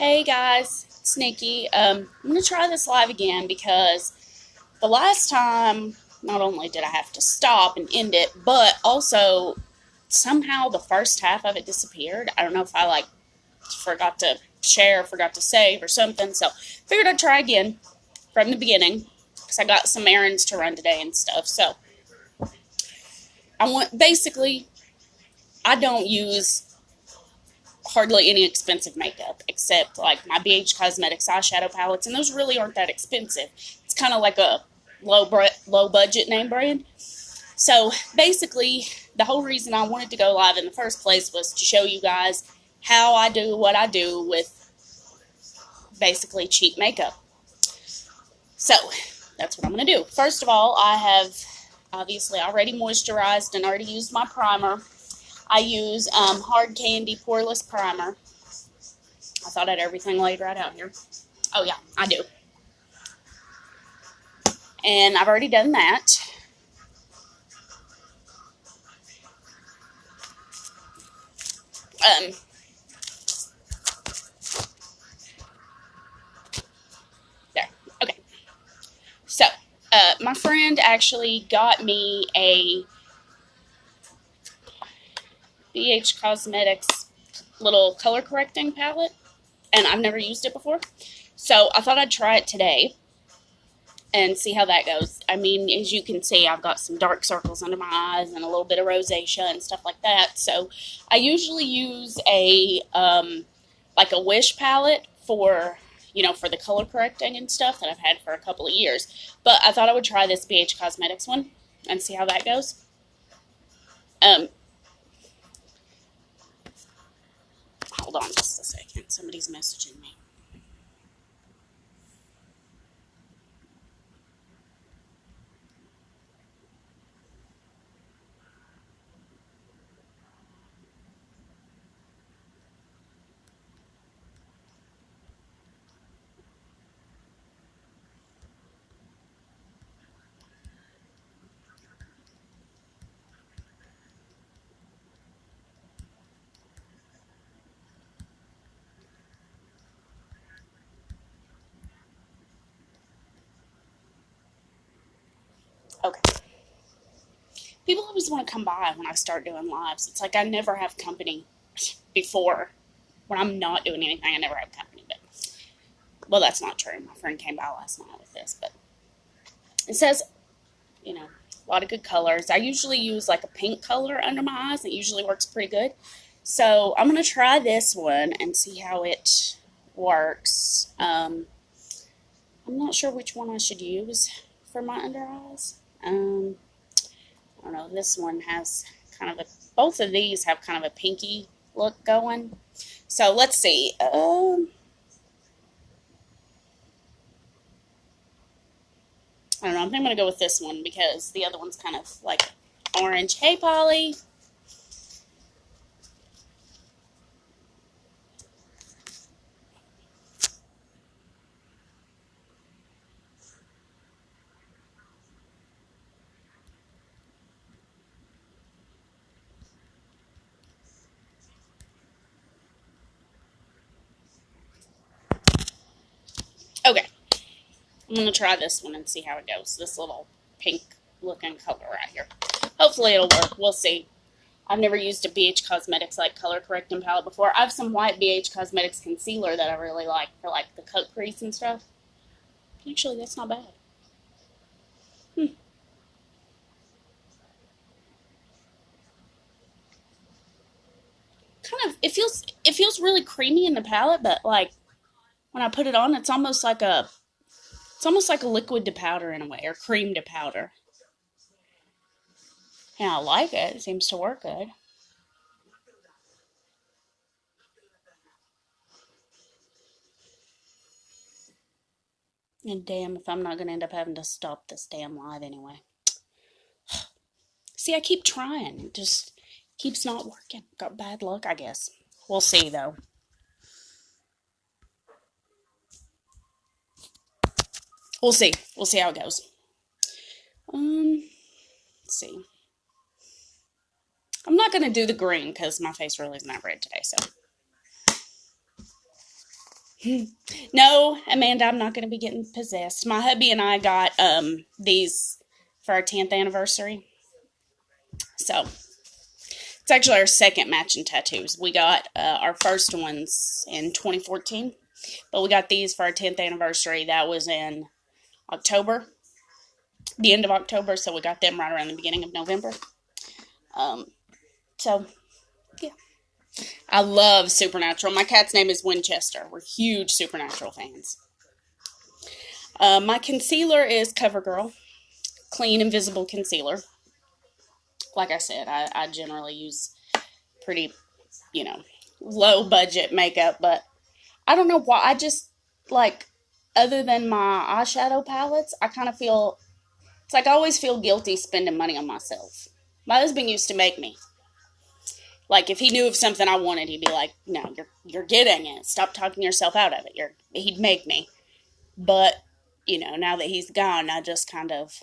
Hey guys, it's Nikki. I'm gonna try this live again because the last time, not only did I have to stop and end it, but also somehow the first half of it disappeared. I don't know if I forgot to share, forgot to save or something. So figured I'd try again from the beginning because I got some errands to run today and stuff. So I don't use hardly any expensive makeup except like my BH Cosmetics eyeshadow palettes, and those really aren't that expensive. It's kind of like a low budget name brand. So basically, the whole reason I wanted to go live in the first place was to show you guys how I do what I do with basically cheap makeup. So that's what I'm going to do. First of all, I have obviously already moisturized and already used my primer. I use Hard Candy Poreless Primer. I thought I had everything laid right out here. Oh yeah, I do. And I've already done that. There. Okay. So, my friend actually got me a BH Cosmetics little color correcting palette, and I've never used it before. So I thought I'd try it today and see how that goes. I mean, as you can see, I've got some dark circles under my eyes and a little bit of rosacea and stuff like that. So I usually use a like a Wish palette for for the color correcting and stuff that I've had for a couple of years. But I thought I would try this BH Cosmetics one and see how that goes. Hold on just a second. Somebody's messaging me. Okay. People always want to come by when I start doing lives. It's like I never have company before. When I'm not doing anything, I never have company. But well, that's not true. My friend came by last night with this, but it says, a lot of good colors. I usually use like a pink color under my eyes. It usually works pretty good. So I'm gonna try this one and see how it works. I'm not sure which one I should use for my under eyes. I don't know. This one has kind of both of these have kind of a pinky look going. So let's see. I don't know. I think I'm going to go with this one because the other one's kind of like orange. Hey, Polly. Okay. I'm going to try this one and see how it goes. This little pink looking color right here. Hopefully it'll work. We'll see. I've never used a BH Cosmetics like color correcting palette before. I have some white BH Cosmetics concealer that I really like for like the cut crease and stuff. Actually, that's not bad. Kind of it feels really creamy in the palette, but like when I put it on, it's almost like a liquid to powder in a way, or cream to powder. And I like it. It seems to work good. And damn if I'm not gonna end up having to stop this damn live anyway. See, I keep trying. It just keeps not working. Got bad luck, I guess. We'll see though. We'll see. We'll see how it goes. Let's see. I'm not gonna do the green because my face really isn't that red today, so No, Amanda, I'm not going to be getting possessed. My hubby and I got these for our 10th anniversary. So it's actually our second matching tattoos. We got our first ones in 2014, but we got these for our 10th anniversary. That was in October, the end of October, so we got them right around the beginning of November. So, yeah. I love Supernatural. My cat's name is Winchester. We're huge Supernatural fans. My concealer is CoverGirl. Clean Invisible Concealer. Like I said, I generally use pretty, low budget makeup, but I don't know why. I just, other than my eyeshadow palettes, I kind of feel, it's like I always feel guilty spending money on myself. My husband used to make me. Like, if he knew of something I wanted, he'd be like, no, you're getting it. Stop talking yourself out of it. He'd make me. But, now that he's gone, I just kind of,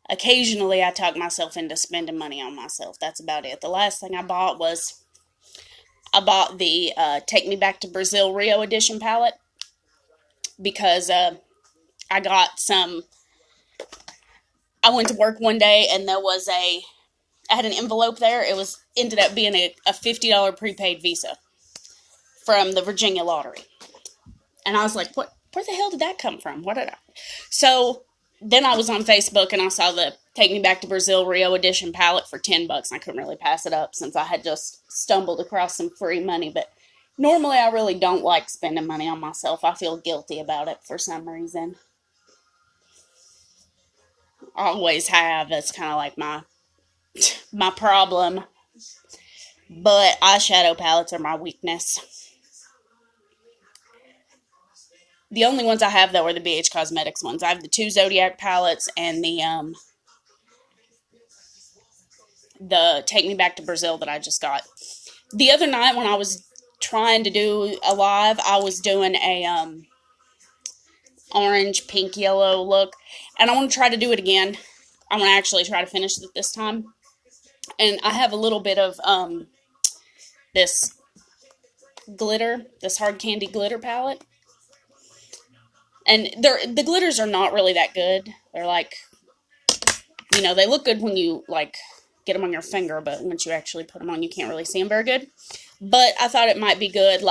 occasionally I talk myself into spending money on myself. That's about it. The last thing I bought was, I bought the Take Me Back to Brazil Rio Edition palette. Because I got some, I went to work one day and there was I had an envelope there. It ended up being a $50 prepaid Visa from the Virginia Lottery. And I was like, where the hell did that come from? So then I was on Facebook and I saw the Take Me Back to Brazil Rio Edition palette for $10. And I couldn't really pass it up since I had just stumbled across some free money. But normally I really don't like spending money on myself. I feel guilty about it for some reason. I always have. That's kind of like my problem. But eyeshadow palettes are my weakness. The only ones I have, though, are the BH Cosmetics ones. I have the 2 Zodiac palettes and the Take Me Back to Brazil that I just got. The other night when I was trying to do a live, I was doing a orange, pink, yellow look. And I want to try to do it again. I want to actually try to finish it this time. And I have a little bit of this glitter, this hard candy glitter palette. And the glitters are not really that good. They're like, they look good when you, get them on your finger, but once you actually put them on, you can't really see them very good. But I thought it might be good,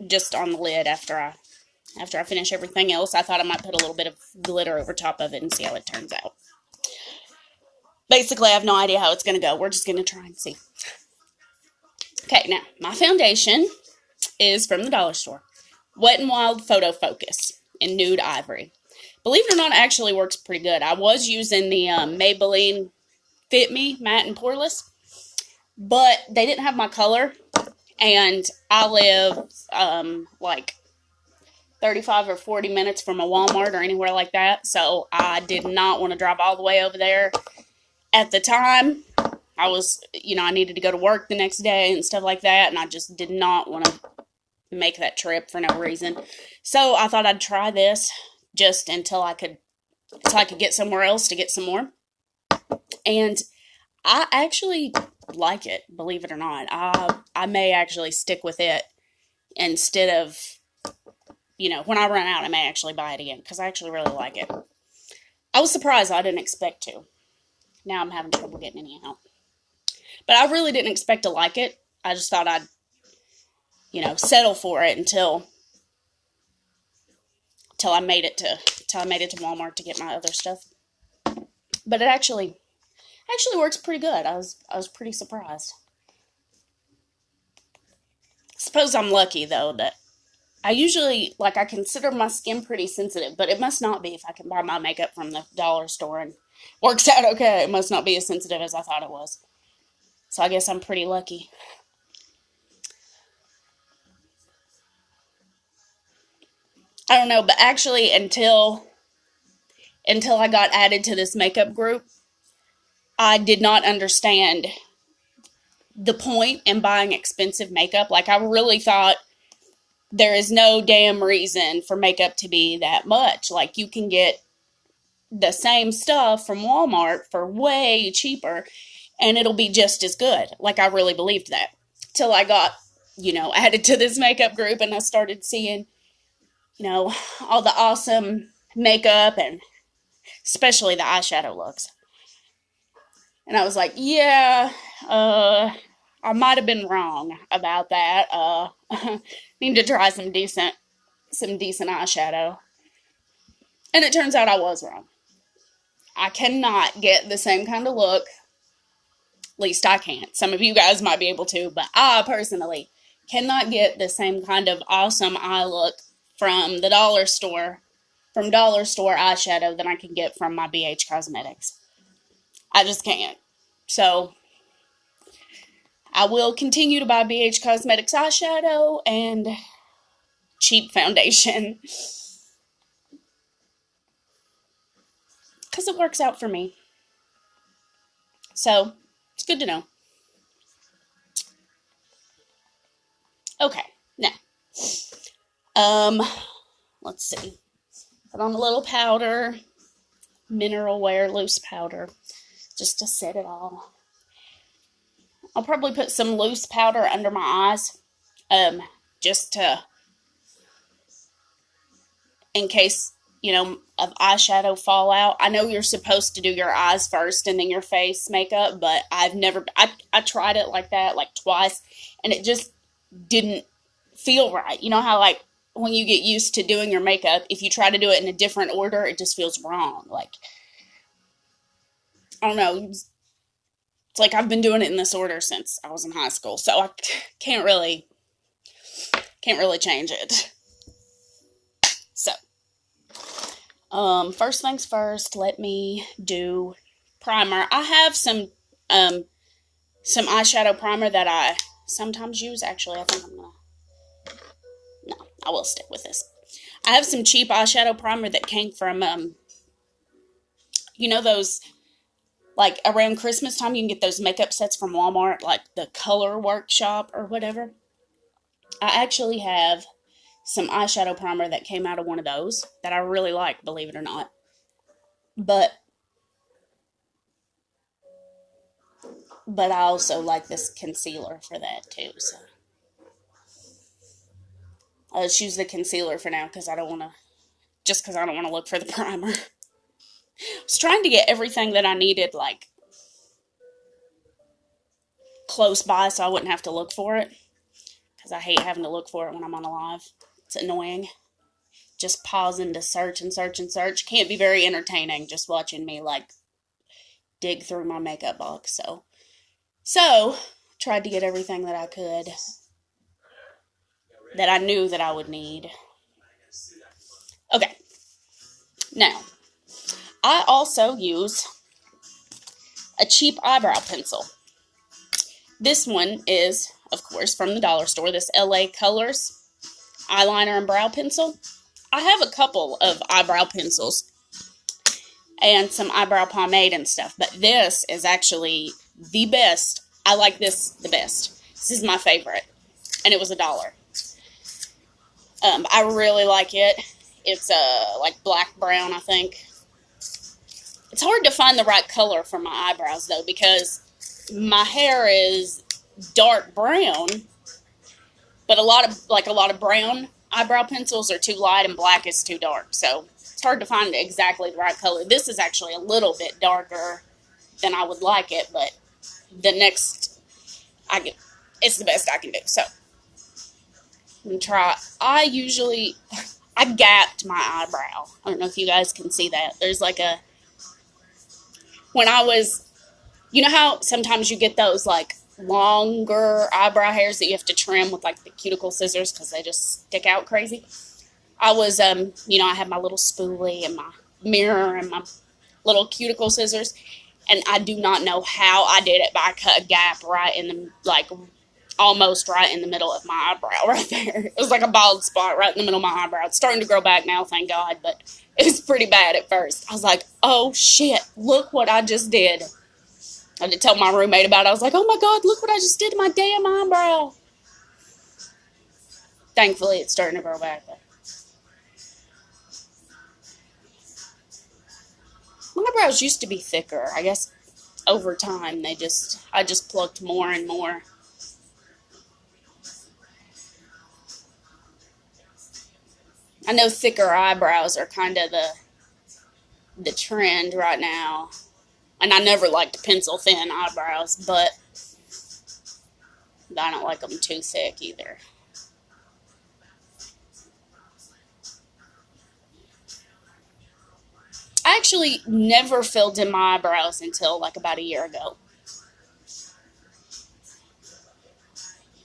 just on the lid after I finish everything else. I thought I might put a little bit of glitter over top of it and see how it turns out. Basically, I have no idea how it's going to go. We're just going to try and see. Okay, now, my foundation is from the dollar store. Wet n Wild Photo Focus in Nude Ivory. Believe it or not, it actually works pretty good. I was using the Maybelline Fit Me Matte and Poreless, but they didn't have my color, and I live 35 or 40 minutes from a Walmart or anywhere like that, so I did not want to drive all the way over there. At the time, I was, I needed to go to work the next day and stuff like that, and I just did not want to make that trip for no reason. So I thought I'd try this just until I could get somewhere else to get some more. And I actually like it, believe it or not. I may actually stick with it instead of, when I run out, I may actually buy it again, because I actually really like it. I was surprised. I didn't expect to. Now I'm having trouble getting any out. But I really didn't expect to like it. I just thought I'd, settle for it until I made it to Walmart to get my other stuff. But it actually works pretty good. I was pretty surprised. Suppose I'm lucky though that I usually, I consider my skin pretty sensitive, but it must not be if I can buy my makeup from the dollar store and works out okay. It must not be as sensitive as I thought it was. So I guess I'm pretty lucky. I don't know, but actually until I got added to this makeup group, I did not understand the point in buying expensive makeup. I really thought there is no damn reason for makeup to be that much. You can get the same stuff from Walmart for way cheaper, and it'll be just as good. I really believed that. Till I got added to this makeup group, and I started seeing, all the awesome makeup and especially the eyeshadow looks. And I was like, yeah, I might have been wrong about that. Need to try some decent eyeshadow. And it turns out I was wrong. I cannot get the same kind of look. At least I can't. Some of you guys might be able to, but I personally cannot get the same kind of awesome eye look from the dollar store eyeshadow than I can get from my BH Cosmetics. I just can't. So I will continue to buy BH Cosmetics eyeshadow and cheap foundation because it works out for me. So it's good to know. Okay, now, let's see. Put on a little powder, Mineral Wear loose powder, just to set it all. I'll probably put some loose powder under my eyes, just to, in case, of eyeshadow fallout. I know you're supposed to do your eyes first and then your face makeup, but I tried it like that, like twice, and it just didn't feel right. You know how, like, when you get used to doing your makeup, if you try to do it in a different order, it just feels wrong. Like, I don't know. It's like I've been doing it in this order since I was in high school, so I can't really change it. So, first things first, let me do primer. I have some eyeshadow primer that I sometimes use. Actually, I think I will stick with this. I have some cheap eyeshadow primer that came from, those, like, around Christmas time, you can get those makeup sets from Walmart, like the Color Workshop or whatever. I actually have some eyeshadow primer that came out of one of those that I really like, believe it or not. But I also like this concealer for that too, so I'll just use the concealer for now because I don't want to look for the primer. I was trying to get everything that I needed, like, close by so I wouldn't have to look for it, because I hate having to look for it when I'm on a live. It's annoying. Just pausing to search and search and search. Can't be very entertaining just watching me, like, dig through my makeup box. So tried to get everything that I could that I knew that I would need. Okay. Now, I also use a cheap eyebrow pencil. This one is, of course, from the dollar store, this LA Colors eyeliner and brow pencil. I have a couple of eyebrow pencils and some eyebrow pomade and stuff, but this is actually the best. I like this the best. This is my favorite, and it was $1. I really like it. It's like black brown, I think. It's hard to find the right color for my eyebrows though, because my hair is dark brown, but a lot of brown eyebrow pencils are too light and black is too dark. So it's hard to find exactly the right color. This is actually a little bit darker than I would like it, but it's the best I can do. So I'm going to try. I gapped my eyebrow. I don't know if you guys can see that. There's like you know how sometimes you get those like longer eyebrow hairs that you have to trim with like the cuticle scissors because they just stick out crazy? I was, I had my little spoolie and my mirror and my little cuticle scissors, and I do not know how I did it, but I cut a gap right in the, like, almost right in the middle of my eyebrow right there. It was like a bald spot right in the middle of my eyebrow. It's starting to grow back now, thank God, but it was pretty bad at first. I was like, oh shit, look what I just did. I had to tell my roommate about it. I was like, oh my God, look what I just did to my damn eyebrow. Thankfully, it's starting to grow back. But my eyebrows used to be thicker. I guess over time, I just plucked more and more. I know thicker eyebrows are kind of the trend right now. And I never liked pencil thin eyebrows, but I don't like them too thick either. I actually never filled in my eyebrows until like about a year ago.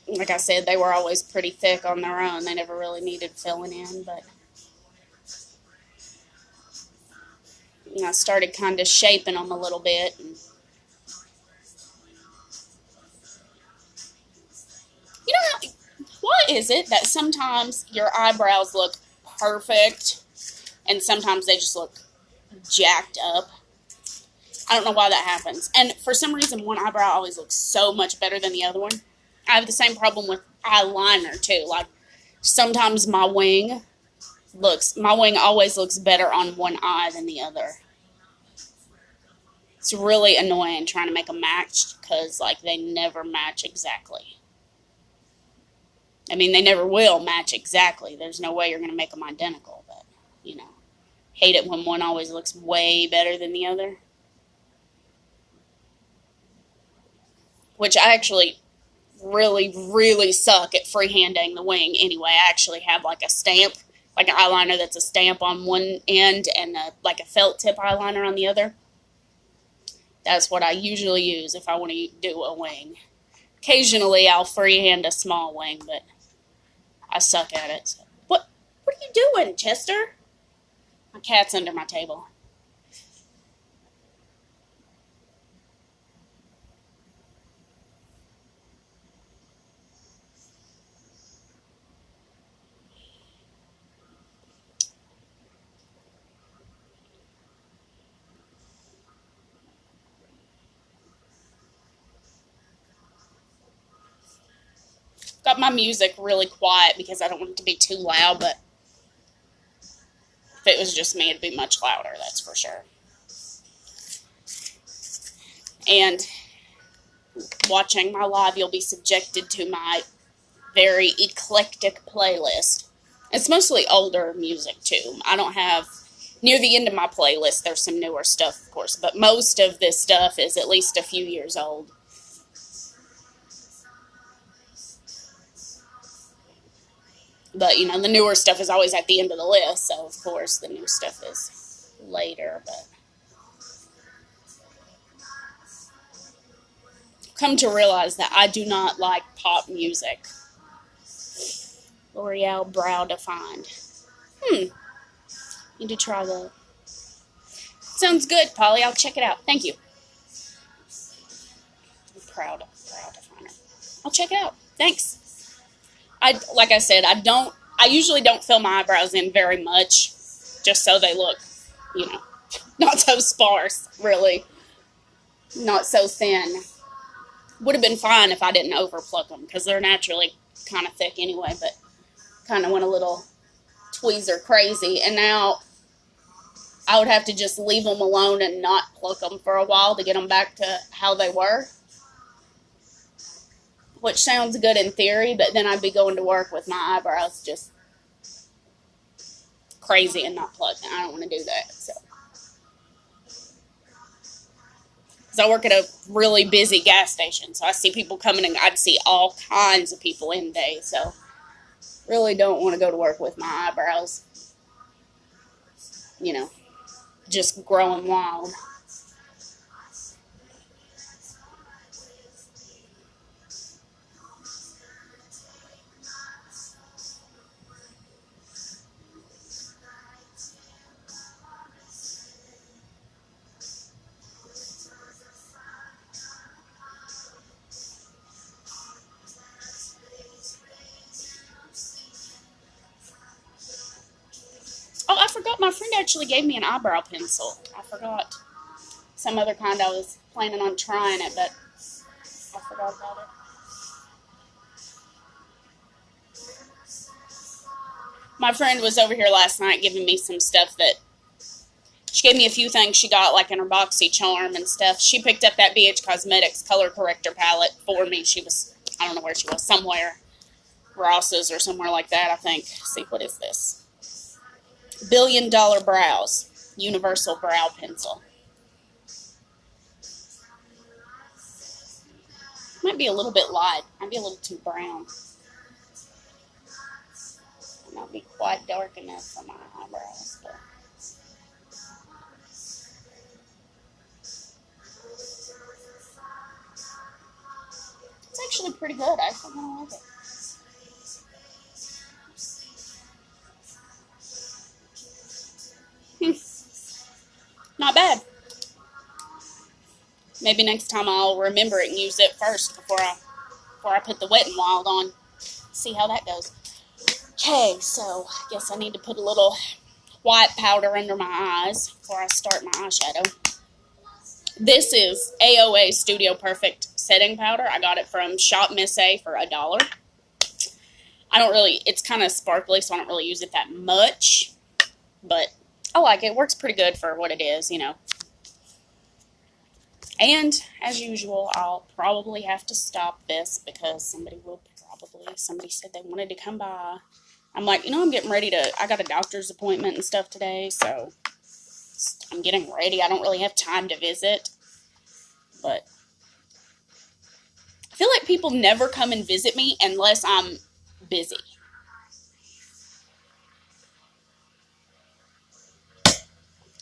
Like I said, they were always pretty thick on their own. They never really needed filling in, but I started kind of shaping them a little bit. And you know how, why is it that sometimes your eyebrows look perfect and sometimes they just look jacked up? I don't know why that happens. And for some reason, one eyebrow always looks so much better than the other one. I have the same problem with eyeliner too. Like sometimes my wing always looks better on one eye than the other. It's really annoying trying to make them match because like they never match exactly. I mean, they never will match exactly. There's no way you're going to make them identical, but hate it when one always looks way better than the other. Which I actually really, really suck at freehanding the wing anyway. I actually have like a stamp, like an eyeliner that's a stamp on one end and like a felt tip eyeliner on the other. That's what I usually use if I want to do a wing. Occasionally I'll freehand a small wing, but I suck at it. So. What are you doing, Chester? My cat's under my table. Got my music really quiet because I don't want it to be too loud, but if it was just me, it'd be much louder, that's for sure. And watching my live, you'll be subjected to my very eclectic playlist. It's mostly older music, too. I don't have... Near the end of my playlist, there's some newer stuff, of course, but most of this stuff is at least a few years old. But, the newer stuff is always at the end of the list, so, of course, the new stuff is later, but... Come to realize that I do not like pop music. L'Oreal Brow Defined. Need to try that. Sounds good, Polly. I'll check it out. Thank you. Brow Definer. I'll check it out. Thanks. Like I said, I usually don't fill my eyebrows in very much, just so they look, not so sparse, really. Not so thin. Would have been fine if I didn't overpluck them, because they're naturally kind of thick anyway, but kind of went a little tweezer crazy, and now I would have to just leave them alone and not pluck them for a while to get them back to how they were. Which sounds good in theory, but then I'd be going to work with my eyebrows just crazy and not plucked, and I don't want to do that, so. Because I work at a really busy gas station, so I see people coming, and I'd see all kinds of people in day, so really don't want to go to work with my eyebrows, just growing wild. Oh, I forgot. My friend actually gave me an eyebrow pencil. I forgot. Some other kind. I was planning on trying it, but I forgot about it. My friend was over here last night giving me some stuff that... She gave me a few things she got, like in her BoxyCharm and stuff. She picked up that BH Cosmetics color corrector palette for me. She was... I don't know where she was. Somewhere. Ross's or somewhere like that, I think. Let's see, what is this? Billion Dollar Brows Universal Brow Pencil. Might be a little bit light. Might be a little too brown. Might be quite dark enough for my eyebrows, but it's actually pretty good. I actually kind of like it. Not bad. Maybe next time I'll remember it and use it first before I put the Wet n Wild on. See how that goes. Okay, so I guess I need to put a little white powder under my eyes before I start my eyeshadow. This is AOA Studio Perfect setting powder. I got it from Shop Miss A for $1. It's kind of sparkly, so I don't really use it that much, but I like it. It works pretty good for what it is, you know. And, as usual, I'll probably have to stop this because somebody said they wanted to come by. I'm like, I'm getting ready I got a doctor's appointment and stuff today, so I'm getting ready. I don't really have time to visit, but I feel like people never come and visit me unless I'm busy.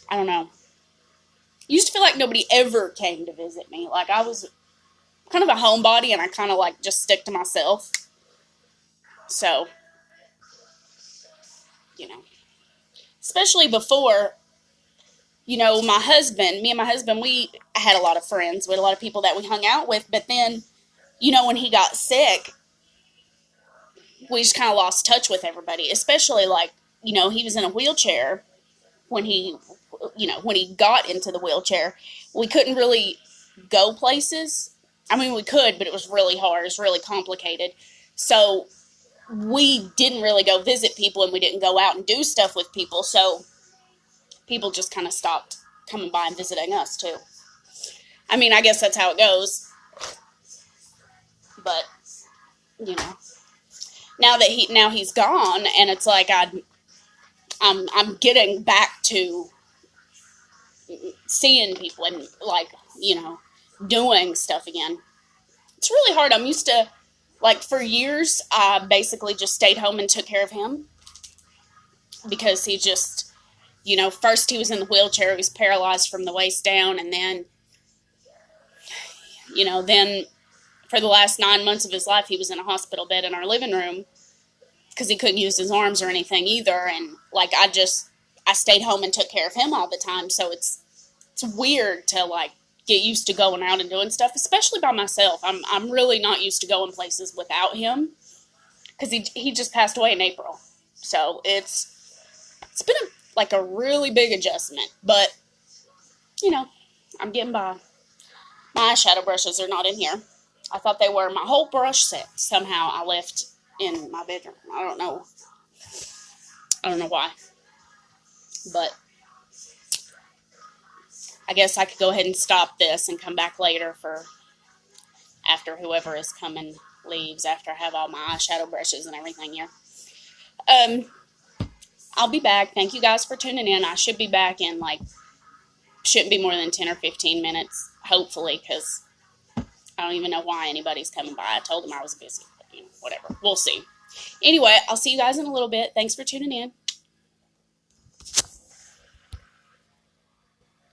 I don't know. I used to feel like nobody ever came to visit me. Like, I was kind of a homebody, and I kind of, like, just stick to myself. So, especially before, me and my husband, we had a lot of friends. We had a lot of people that we hung out with. But then, when he got sick, we just kind of lost touch with everybody. Especially, like, he was in a wheelchair when he got into the wheelchair. We couldn't really go places. I mean, we could, but it was really hard. It was really complicated. So we didn't really go visit people, and we didn't go out and do stuff with people. So people just kind of stopped coming by and visiting us, too. I mean, I guess that's how it goes. But, now he's gone, and it's like I'm getting back to seeing people and, like, doing stuff again. It's really hard. I'm used to, like, for years, I basically just stayed home and took care of him because he just, first he was in the wheelchair. He was paralyzed from the waist down, and then, then for the last 9 months of his life, he was in a hospital bed in our living room because he couldn't use his arms or anything either. And, like, I stayed home and took care of him all the time. So it's weird to, like, get used to going out and doing stuff, especially by myself. I'm really not used to going places without him because he just passed away in April. So it's been a really big adjustment, but I'm getting by. My eyeshadow brushes are not in here. I thought they were. My whole brush set somehow I left in my bedroom. I don't know why, but I guess I could go ahead and stop this and come back later for after whoever is coming leaves, after I have all my eyeshadow brushes and everything here. I'll be back. Thank you guys for tuning in. I should be back in, shouldn't be more than 10 or 15 minutes, hopefully, because I don't even know why anybody's coming by. I told them I was busy, but, whatever. We'll see. Anyway, I'll see you guys in a little bit. Thanks for tuning in.